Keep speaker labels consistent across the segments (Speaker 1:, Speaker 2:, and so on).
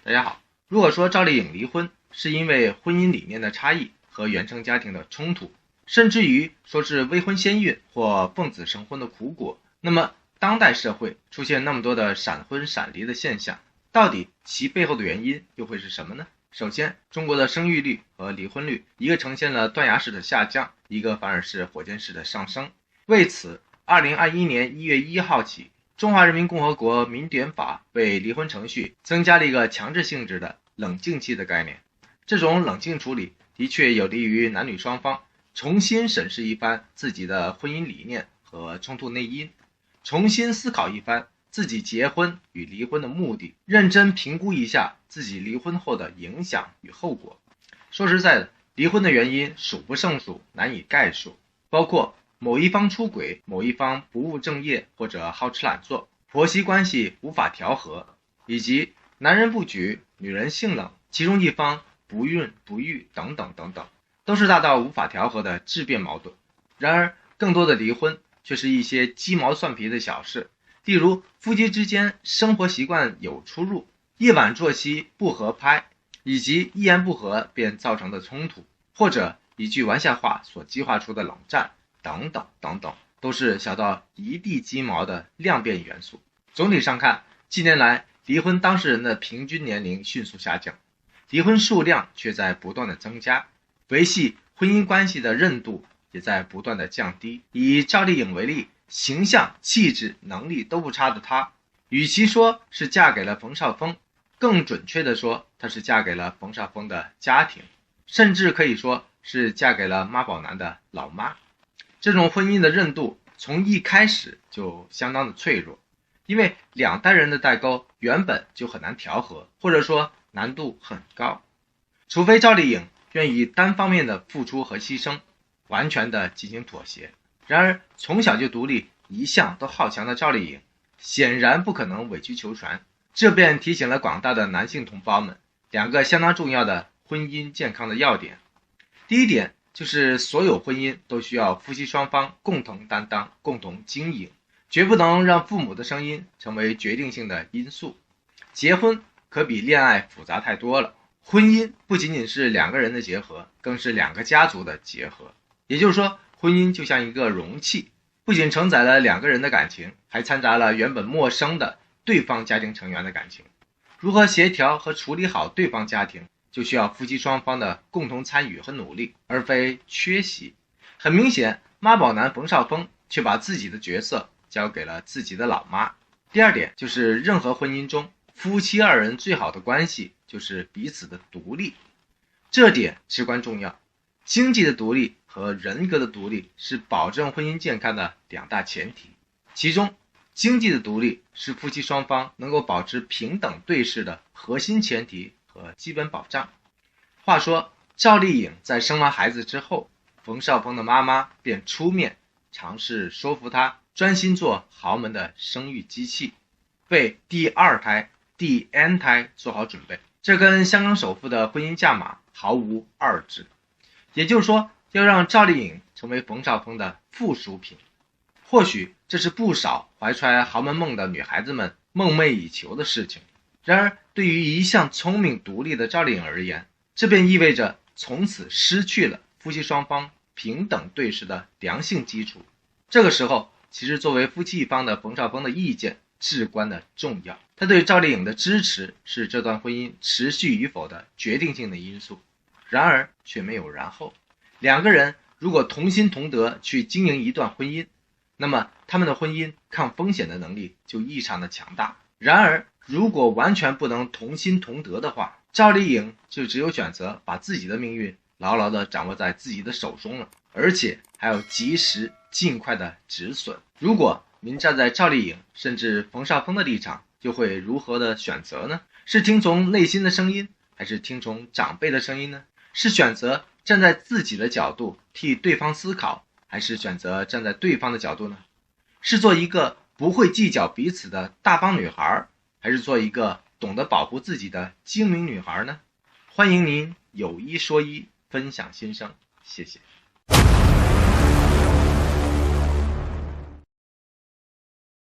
Speaker 1: 大家好，如果说赵丽颖离婚是因为婚姻理念的差异和原生家庭的冲突，甚至于说是未婚先孕或奉子成婚的苦果，那么当代社会出现那么多的闪婚闪离的现象，到底其背后的原因又会是什么呢？首先，中国的生育率和离婚率，一个呈现了断崖式的下降，一个反而是火箭式的上升。为此，2021年1月1号起，中华人民共和国民典法为离婚程序增加了一个强制性质的冷静期的概念。这种冷静处理的确有利于男女双方重新审视一番自己的婚姻理念和冲突内因，重新思考一番自己结婚与离婚的目的，认真评估一下自己离婚后的影响与后果。说实在的，离婚的原因数不胜数，难以概述，包括某一方出轨，某一方不务正业或者好吃懒做，婆媳关系无法调和，以及男人不举，女人性冷，其中一方不孕不育等等等等，都是大到无法调和的质变矛盾。然而更多的离婚却是一些鸡毛蒜皮的小事，例如夫妻之间生活习惯有出入，夜晚作息不合拍，以及一言不合便造成的冲突，或者一句玩笑话所激化出的冷战等等等等，都是小到一地鸡毛的量变元素。总体上看，近年来离婚当事人的平均年龄迅速下降，离婚数量却在不断的增加，维系婚姻关系的韧度也在不断的降低。以赵丽颖为例，形象、气质、能力都不差的她，与其说是嫁给了冯绍峰，更准确的说，她是嫁给了冯绍峰的家庭，甚至可以说是嫁给了妈宝男的老妈。这种婚姻的韧度从一开始就相当的脆弱，因为两代人的代沟原本就很难调和，或者说难度很高，除非赵丽颖愿意单方面的付出和牺牲，完全的进行妥协。然而从小就独立，一向都好强的赵丽颖显然不可能委曲求全，这便提醒了广大的男性同胞们两个相当重要的婚姻健康的要点。第一点就是所有婚姻都需要夫妻双方共同担当，共同经营，绝不能让父母的声音成为决定性的因素。结婚可比恋爱复杂太多了，婚姻不仅仅是两个人的结合，更是两个家族的结合。也就是说，婚姻就像一个容器，不仅承载了两个人的感情，还掺杂了原本陌生的对方家庭成员的感情。如何协调和处理好对方家庭，就需要夫妻双方的共同参与和努力，而非缺席。很明显，妈宝男冯绍峰却把自己的角色交给了自己的老妈。第二点就是任何婚姻中，夫妻二人最好的关系就是彼此的独立，这点至关重要。经济的独立和人格的独立是保证婚姻健康的两大前提，其中经济的独立是夫妻双方能够保持平等对视的核心前提和基本保障。话说赵丽颖在生完孩子之后，冯绍峰的妈妈便出面尝试说服她专心做豪门的生育机器，为第二胎、第 N 胎做好准备。这跟香港首富的婚姻价码毫无二致。也就是说，要让赵丽颖成为冯绍峰的附属品，或许这是不少怀揣豪门梦的女孩子们梦寐以求的事情。然而对于一向聪明独立的赵丽颖而言，这便意味着从此失去了夫妻双方平等对视的良性基础。这个时候，其实作为夫妻一方的冯绍峰的意见至关的重要，他对赵丽颖的支持是这段婚姻持续与否的决定性的因素。然而却没有然后，两个人如果同心同德去经营一段婚姻，那么他们的婚姻抗风险的能力就异常的强大。然而如果完全不能同心同德的话，赵丽颖就只有选择把自己的命运牢牢地掌握在自己的手中了，而且还要及时尽快的止损。如果您站在赵丽颖甚至冯绍峰的立场，就会如何的选择呢？是听从内心的声音，还是听从长辈的声音呢？是选择站在自己的角度替对方思考，还是选择站在对方的角度呢？是做一个不会计较彼此的大方女孩，还是做一个懂得保护自己的精明女孩呢？欢迎您有一说一，分享心声，谢谢。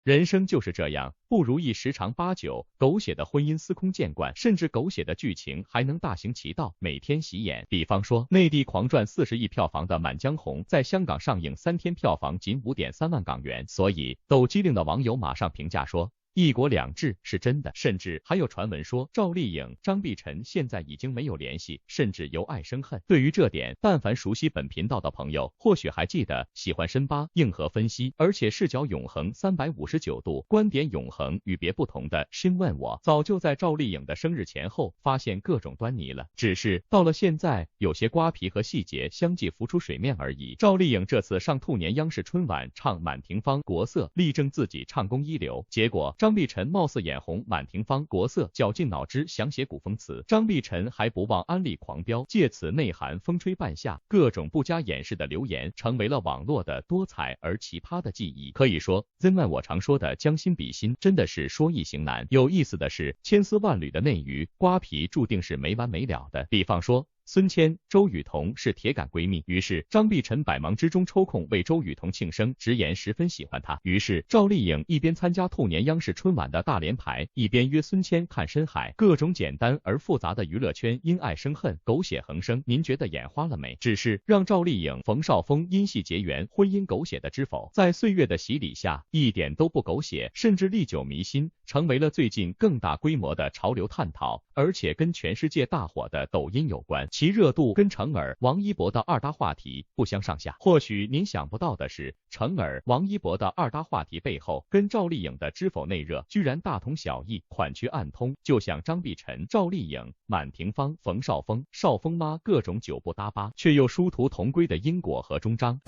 Speaker 2: 人生就是这样，不如意十常八九，狗血的婚姻司空见惯，甚至狗血的剧情还能大行其道，每天洗眼。比方说，内地狂赚40亿票房的《满江红》在香港上映3天票房仅5.3万港元，所以斗机灵的网友马上评价说，一国两制是真的，甚至还有传闻说赵丽颖、张碧晨现在已经没有联系，甚至由爱生恨。对于这点，但凡熟悉本频道的朋友，或许还记得喜欢深扒、硬核分析，而且视角永恒359度，观点永恒与别不同的询问我，早就在赵丽颖的生日前后发现各种端倪了，只是到了现在，有些瓜皮和细节相继浮出水面而已。赵丽颖这次上兔年央视春晚唱满庭芳国色，力证自己唱功一流，结果张碧晨貌似眼红满庭芳国色，绞尽脑汁想写古风词，张碧晨还不忘安利狂飙，借此内涵风吹半夏，各种不加掩饰的流言成为了网络的多彩而奇葩的记忆。可以说真按我常说的将心比心，真的是说易行难。有意思的是，千丝万缕的内娱瓜皮注定是没完没了的。比方说孙千、周雨彤是铁杆闺蜜，于是张碧晨百忙之中抽空为周雨彤庆生，直言十分喜欢她。于是赵丽颖一边参加兔年央视春晚的大连排，一边约孙千看深海。各种简单而复杂的娱乐圈因爱生恨，狗血横生，您觉得眼花了没？只是让赵丽颖、冯绍峰因戏结缘，婚姻狗血的知否？在岁月的洗礼下，一点都不狗血，甚至历久弥新，成为了最近更大规模的潮流探讨，而且跟全世界大火的抖音有关。其热度跟成尔、王一博的二搭话题不相上下。或许您想不到的是，成尔、王一博的二搭话题背后，跟赵丽颖的知否内热居然大同小异，款曲暗通。就像张碧晨、赵丽颖、满庭芳、冯绍峰、少峰妈各种9不搭八，却又殊途同归的因果和终章。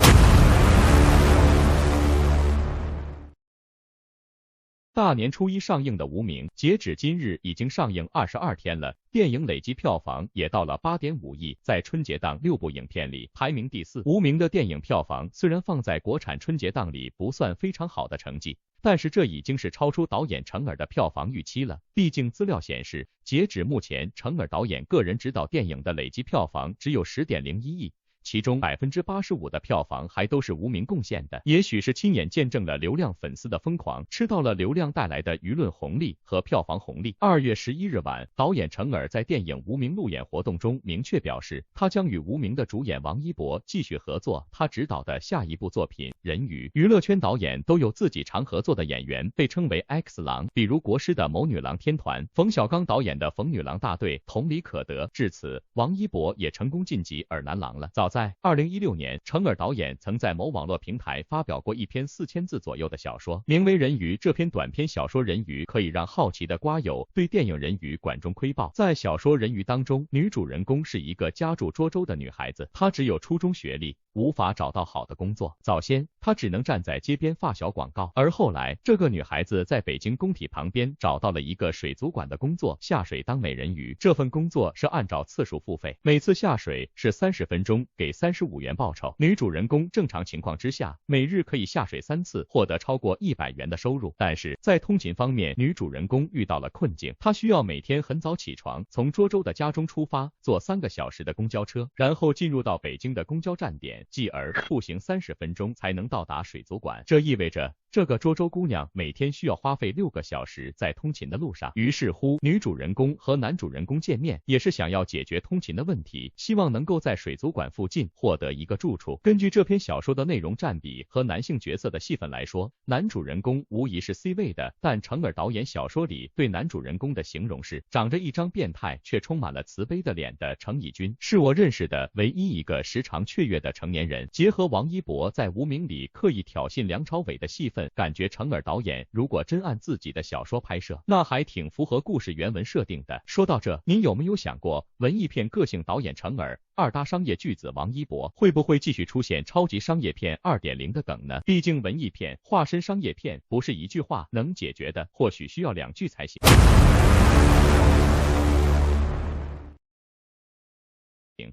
Speaker 2: 大年初一上映的《无名》，截止今日已经上映22天了，电影累计票房也到了8.5亿，在春节档6部影片里排名第4。《无名》的电影票房虽然放在国产春节档里不算非常好的成绩，但是这已经是超出导演成尔的票房预期了。毕竟资料显示，截止目前，成尔导演个人执导电影的累计票房只有10.01亿。其中85%的票房还都是无名贡献的，也许是亲眼见证了流量粉丝的疯狂，吃到了流量带来的舆论红利和票房红利。2月11日晚，导演成尔在电影《无名》路演活动中明确表示，他将与《无名》的主演王一博继续合作他执导的下一部作品《人鱼》。娱乐圈导演都有自己常合作的演员，被称为 X 郎，比如国师的某女郎天团，冯小刚导演的冯女郎大队同理可得。至此，王一博也成功晋级尔男郎了。早在2016年，成尔导演曾在某网络平台发表过一篇4000字左右的小说，名为《人鱼》。这篇短篇小说《人鱼》可以让好奇的瓜友对电影《人鱼》管中窥豹。在小说《人鱼》当中，女主人公是一个家住涿州的女孩子，她只有初中学历，无法找到好的工作。早先，她只能站在街边发小广告，而后来，这个女孩子在北京工体旁边找到了一个水族馆的工作，下水当美人鱼。这份工作是按照次数付费，每次下水是30分钟，给35元报酬。女主人公正常情况之下，每日可以下水3次，获得超过100元的收入。但是在通勤方面，女主人公遇到了困境，她需要每天很早起床，从涿州的家中出发，坐3个小时的公交车，然后进入到北京的公交站点，继而步行30分钟才能到达水族馆。这意味着这个涿州姑娘每天需要花费6个小时在通勤的路上。于是乎，女主人公和男主人公见面，也是想要解决通勤的问题，希望能够在水族馆附近获得一个住处。根据这篇小说的内容占比和男性角色的戏份来说，男主人公无疑是 C 位的，但成尔导演小说里对男主人公的形容是长着一张变态却充满了慈悲的脸的程以军，是我认识的唯一一个时常雀跃的成年人。结合王一博在《无名》里刻意挑衅梁朝伟的戏份，感觉成尔导演如果真按自己的小说拍摄，那还挺符合故事原文设定的。说到这，您有没有想过，文艺片个性导演成尔，二搭商业巨子王一博，会不会继续出现超级商业片2.0的梗呢？毕竟文艺片化身商业片不是一句话能解决的，或许需要2句才行。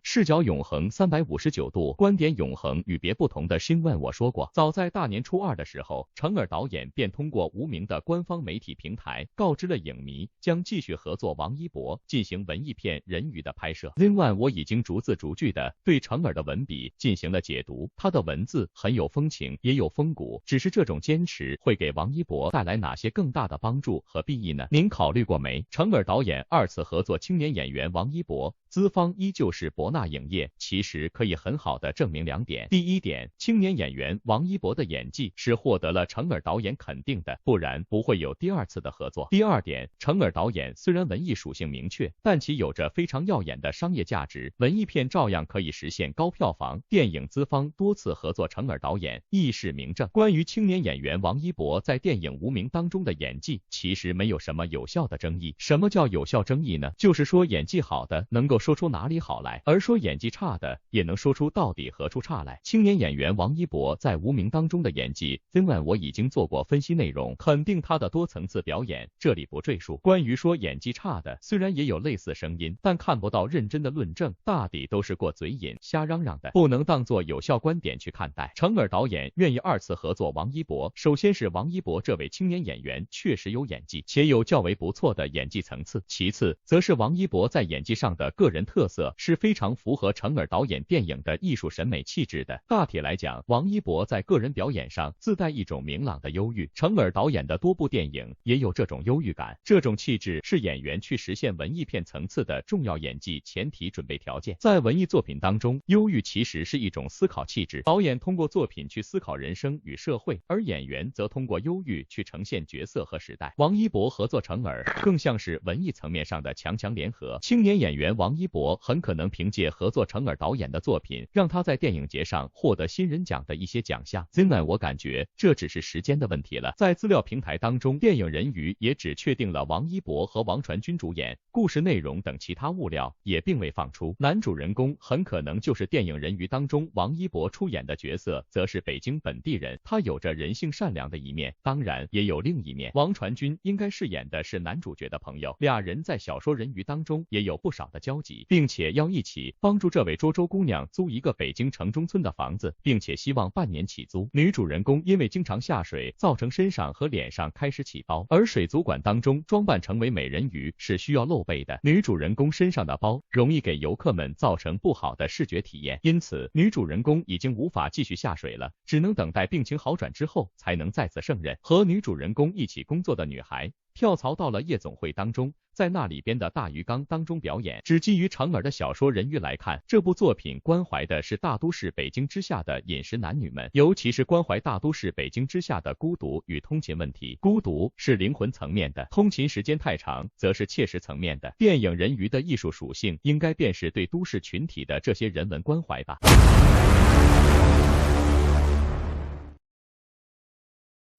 Speaker 2: 视角永恒359度，观点永恒与别不同的星问我说过，早在大年初2的时候，程耳导演便通过无名的官方媒体平台告知了影迷，将继续合作王一博进行文艺片《人鱼》的拍摄。另外，我已经逐字逐句的对程耳的文笔进行了解读，他的文字很有风情，也有风骨，只是这种坚持会给王一博带来哪些更大的帮助和裨益呢？您考虑过没？程耳导演2次合作青年演员王一博，资方依旧是博纳影业，其实可以很好的证明2点。第一点，青年演员王一博的演技是获得了程耳导演肯定的，不然不会有第2次的合作。第二点，程耳导演虽然文艺属性明确，但其有着非常耀眼的商业价值，文艺片照样可以实现高票房。电影资方多次合作程耳导演，亦是明证。关于青年演员王一博在电影《无名》当中的演技，其实没有什么有效的争议。什么叫有效争议呢？就是说演技好的能够说出哪里好来，而说演技差的也能说出到底何处差来。青年演员王一博在《无名》当中的演技，今晚我已经做过分析内容，肯定他的多层次表演，这里不赘述。关于说演技差的，虽然也有类似声音，但看不到认真的论证，大抵都是过嘴瘾、瞎嚷嚷的，不能当作有效观点去看待。程耳导演愿意2次合作王一博，首先是王一博这位青年演员确实有演技，且有较为不错的演技层次，其次则是王一博在演技上的个人特色是非常符合程耳导演电影的艺术审美气质的。大体来讲，王一博在个人表演上自带一种明朗的忧郁，程耳导演的多部电影也有这种忧郁感，这种气质是演员去实现文艺片层次的重要演技前提准备条件。在文艺作品当中，忧郁其实是一种思考气质，导演通过作品去思考人生与社会，而演员则通过忧郁去呈现角色和时代。王一博合作程耳更像是文艺层面上的强强联合，青年演员王一博很可能凭借合作程耳导演的作品，让他在电影节上获得新人奖的一些奖项。今晚我感觉这只是时间的问题了。在资料平台当中，电影《人鱼》也只确定了王一博和王传君主演，故事内容等其他物料也并未放出。男主人公很可能就是电影《人鱼》当中王一博出演的角色，则是北京本地人，他有着人性善良的一面，当然也有另一面。王传君应该饰演的是男主角的朋友，俩人在小说《人鱼》当中也有不少的交集，并且要一起帮助这位涿州姑娘租一个北京城中村的房子，并且希望半年起租。女主人公因为经常下水，造成身上和脸上开始起包，而水族馆当中装扮成为美人鱼是需要露背的，女主人公身上的包容易给游客们造成不好的视觉体验，因此女主人公已经无法继续下水了，只能等待病情好转之后才能再次胜任。和女主人公一起工作的女孩跳槽到了夜总会当中，在那里边的大鱼缸当中表演。只基于程耳的小说《人鱼》来看，这部作品关怀的是大都市北京之下的饮食男女们，尤其是关怀大都市北京之下的孤独与通勤问题。孤独是灵魂层面的，通勤时间太长则是切实层面的。电影《人鱼》的艺术属性应该便是对都市群体的这些人文关怀吧。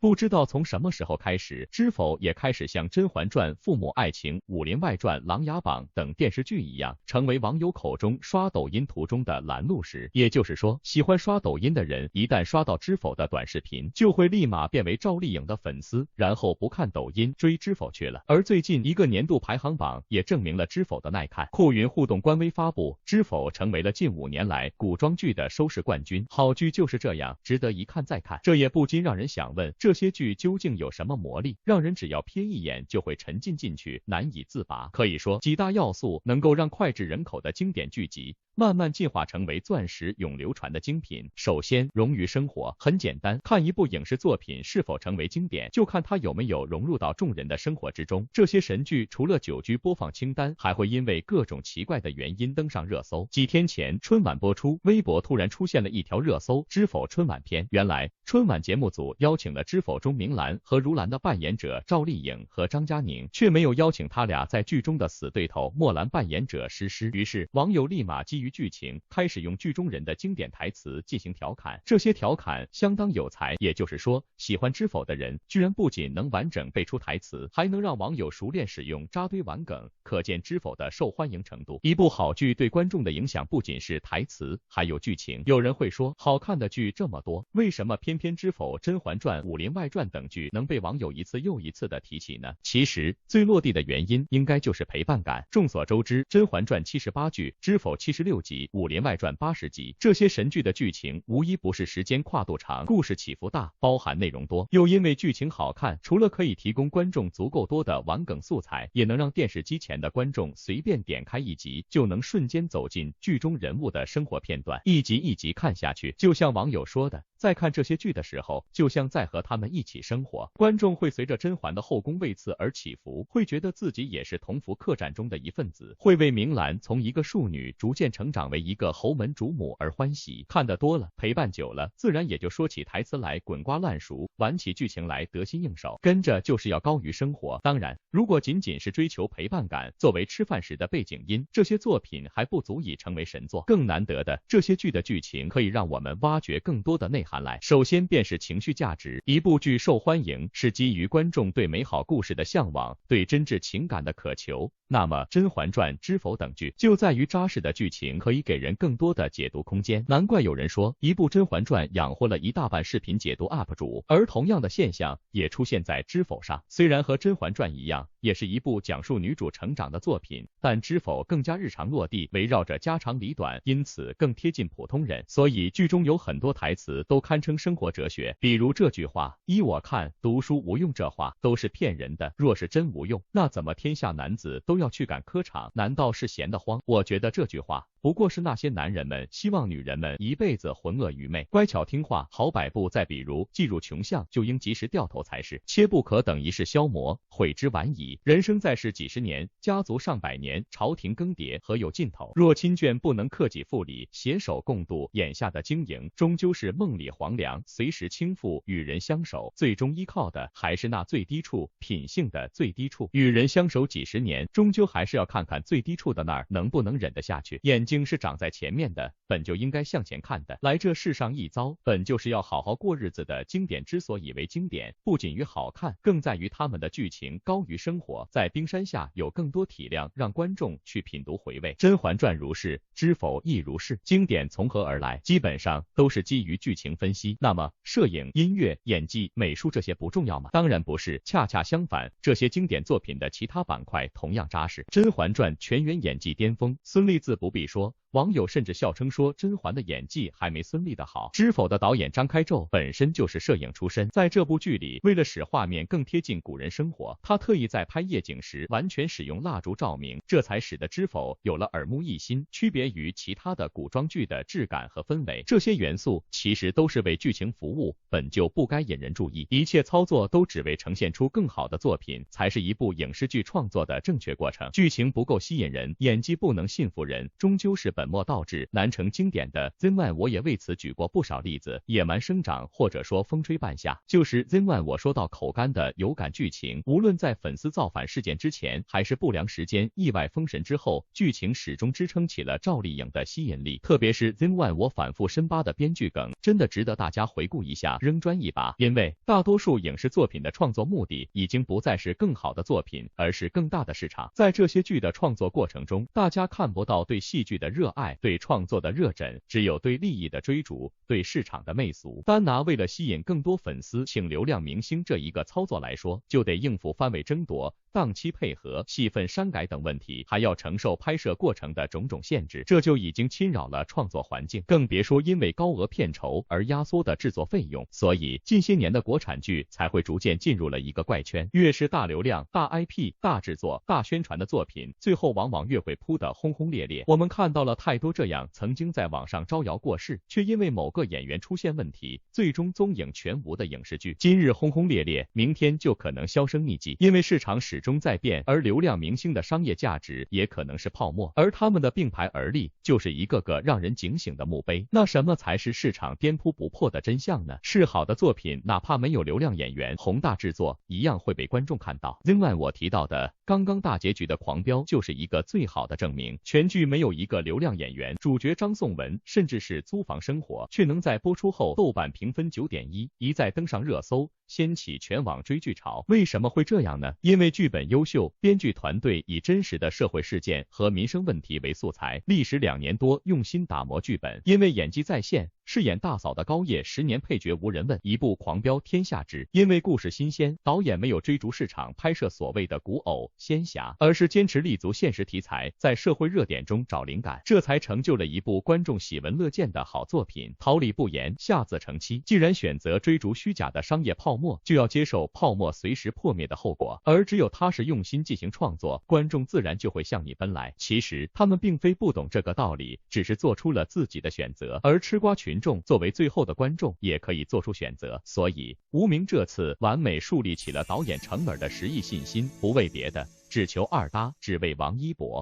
Speaker 2: 不知道从什么时候开始，知否也开始像《甄嬛传》《父母爱情》《武林外传》《琅琊榜》等电视剧一样，成为网友口中刷抖音途中的拦路石。也就是说，喜欢刷抖音的人，一旦刷到知否的短视频，就会立马变为赵丽颖的粉丝，然后不看抖音追知否去了。而最近一个年度排行榜也证明了知否的耐看。酷云互动官微发布，知否成为了近5年来古装剧的收视冠军。好剧就是这样，值得一看再看。这也不禁让人想问，这些剧究竟有什么魔力，让人只要瞥一眼就会沉浸进去，难以自拔？可以说，几大要素能够让脍炙人口的经典剧集慢慢进化成为钻石永流传的精品。首先，融于生活。很简单，看一部影视作品是否成为经典，就看它有没有融入到众人的生活之中。这些神剧除了久居播放清单，还会因为各种奇怪的原因登上热搜。几天前，春晚播出，微博突然出现了一条热搜：知否春晚篇。原来，春晚节目组邀请了知否中明兰和如兰的扮演者赵丽颖和张嘉宁，却没有邀请他俩在剧中的死对头莫兰扮演者诗诗。于是，网友立马基于剧情开始用剧中人的经典台词进行调侃，这些调侃相当有才，也就是说，喜欢知否的人居然不仅能完整背出台词，还能让网友熟练使用扎堆玩梗，可见知否的受欢迎程度。一部好剧对观众的影响不仅是台词，还有剧情。有人会说，好看的剧这么多，为什么偏偏知否、甄嬛传、武林林外传》等剧能被网友一次又一次的提起呢？其实最落地的原因应该就是陪伴感。众所周知，《甄嬛传》78剧，《知否》76集，《武林外传》80集，这些神剧的剧情无一不是时间跨度长，故事起伏大，包含内容多，又因为剧情好看，除了可以提供观众足够多的玩梗素材，也能让电视机前的观众随便点开一集，就能瞬间走进剧中人物的生活片段，一集一集看下去，就像网友说的，在看这些剧的时候，就像在和他们一起生活。观众会随着甄嬛的后宫位次而起伏，会觉得自己也是同福客栈中的一份子，会为明兰从一个庶女逐渐成长为一个侯门主母而欢喜。看得多了，陪伴久了，自然也就说起台词来滚瓜烂熟，玩起剧情来得心应手，跟着就是要高于生活。当然，如果仅仅是追求陪伴感，作为吃饭时的背景音，这些作品还不足以成为神作。更难得的，这些剧的剧情可以让我们挖掘更多的内涵来。首先便是情绪价值，一部剧受欢迎是基于观众对美好故事的向往，对真挚情感的渴求。那么《甄嬛传》《知否》等剧就在于扎实的剧情可以给人更多的解读空间，难怪有人说一部《甄嬛传》养活了一大半视频解读 UP 主，而同样的现象也出现在《知否》上。虽然和《甄嬛传》一样，也是一部讲述女主成长的作品，但《知否》更加日常落地，围绕着家长里短，因此更贴近普通人，所以剧中有很多台词都堪称生活哲学。比如这句话，依我看，读书无用，这话都是骗人的，若是真无用，那怎么天下男子都要去赶科场，难道是闲得慌？我觉得这句话不过是那些男人们希望女人们一辈子浑噩愚昧，乖巧听话，好摆布。再比如，既入穷巷，就应及时掉头才是，切不可等一世消磨，悔之晚矣。人生在世几十年，家族上百年，朝廷更迭，何有尽头？若亲眷不能克己复礼，携手共度眼下的经营，终究是梦里黄粱，随时倾覆，与人相守，最终依靠的还是那最低处，品性的最低处。与人相守几十年，终究还是要看看最低处的那儿能不能忍得下去。眼睛是长在前面的，本就应该向前看的。来这世上一遭，本就是要好好过日子的经典之所以为经典，不仅于好看，更在于他们的剧情高于生活，在冰山下有更多体谅，让观众去品读回味。《甄嬛传》如是，《知否》亦如是。经典从何而来？基本上都是基于剧情分析。那么摄影、音乐、演技、美术这些不重要吗？当然不是，恰恰相反，这些经典作品的其他板块同样扎实。《甄嬛传》全员演技巅峰，孙俪自不必说，网友甚至笑称说甄嬛的演技还没孙俪的好。知否的导演张开宙本身就是摄影出身，在这部剧里，为了使画面更贴近古人生活，他特意在拍夜景时完全使用蜡烛照明，这才使得知否有了耳目一新，区别于其他的古装剧的质感和氛围。这些元素其实都是为剧情服务，本就不该引人注意，一切操作都只为呈现出更好的作品，才是一部影视剧创作的正确过程。剧情不够吸引人，演技不能信服人，终究是本末倒置，难成经典的 Zen One。 我也为此举过不少例子，野蛮生长或者说风吹半夏，就是 Zen One 我说到口干的有感剧情，无论在粉丝造反事件之前，还是不良时间意外封神之后，剧情始终支撑起了赵丽颖的吸引力。特别是 Zen One 我反复深扒的编剧梗，真的值得大家回顾一下，扔砖一把。因为大多数影视作品的创作目的已经不再是更好的作品，而是更大的市场。在这些剧的创作过程中，大家看不到对戏剧的热爱，对创作的热忱，只有对利益的追逐，对市场的媚俗。单拿为了吸引更多粉丝请流量明星这一个操作来说，就得应付番位争夺、档期配合、戏份删改等问题，还要承受拍摄过程的种种限制，这就已经侵扰了创作环境，更别说因为高额片酬而压缩的制作费用。所以近些年的国产剧才会逐渐进入了一个怪圈，越是大流量、大 IP、大制作、大宣传的作品，最后往往越会扑得轰轰烈烈。我们看到了太多这样曾经在网上招摇过市，却因为某个演员出现问题，最终踪影全无的影视剧。今日轰轰烈烈，明天就可能销声匿迹，因为市场始终在变，而流量明星的商业价值也可能是泡沫，而他们的并排而立，就是一个个让人警醒的墓碑。那什么才是市场颠扑不破的真相呢？是好的作品，哪怕没有流量演员、宏大制作，一样会被观众看到。另外我提到的刚刚大结局的狂飙就是一个最好的证明，全剧没有一个流量演员，主角张颂文甚至是租房生活，却能在播出后豆瓣评分 9.1， 一再登上热搜，掀起全网追剧潮。为什么会这样呢？因为剧本优秀，编剧团队以真实的社会事件和民生问题为素材，历时2年多用心打磨剧本。因为演技在线，饰演大嫂的高叶10年配角无人问，一部《狂飙天下之》，因为故事新鲜，导演没有追逐市场拍摄所谓的古偶仙侠，而是坚持立足现实题材，在社会热点中找灵感，这才成就了一部观众喜闻乐见的好作品。桃李不言，下自成蹊。既然选择追逐虚假的商业泡沫，就要接受泡沫随时破灭的后果，而只有踏实用心进行创作，观众自然就会向你奔来。其实他们并非不懂这个道理，只是做出了自己的选择，而吃瓜群众作为最后的观众也可以做出选择。所以无名这次完美树立起了导演成尔的实益信心，不为别的，只求二搭，只为王一博。